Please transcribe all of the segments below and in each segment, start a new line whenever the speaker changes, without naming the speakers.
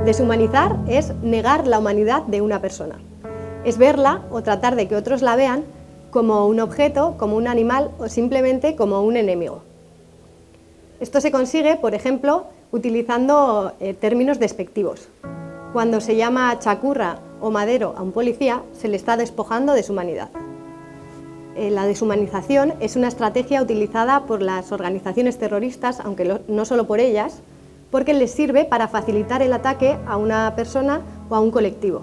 Deshumanizar es negar la humanidad de una persona. Es verla o tratar de que otros la vean como un objeto, como un animal o simplemente como un enemigo. Esto se consigue, por ejemplo, utilizando términos despectivos. Cuando se llama chacurra o madero a un policía, se le está despojando de su humanidad. La deshumanización es una estrategia utilizada por las organizaciones terroristas, aunque no solo por ellas, porque les sirve para facilitar el ataque a una persona o a un colectivo.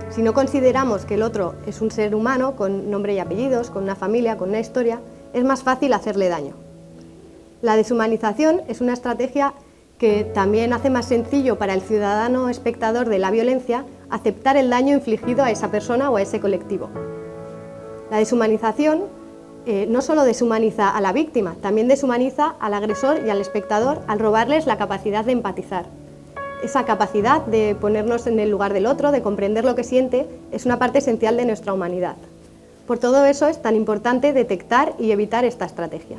Si no consideramos que el otro es un ser humano con nombre y apellidos, con una familia, con una historia, es más fácil hacerle daño. La deshumanización es una estrategia que también hace más sencillo para el ciudadano espectador de la violencia aceptar el daño infligido a esa persona o a ese colectivo. La deshumanización no solo deshumaniza a la víctima, también deshumaniza al agresor y al espectador al robarles la capacidad de empatizar. Esa capacidad de ponernos en el lugar del otro, de comprender lo que siente, es una parte esencial de nuestra humanidad. Por todo eso es tan importante detectar y evitar esta estrategia.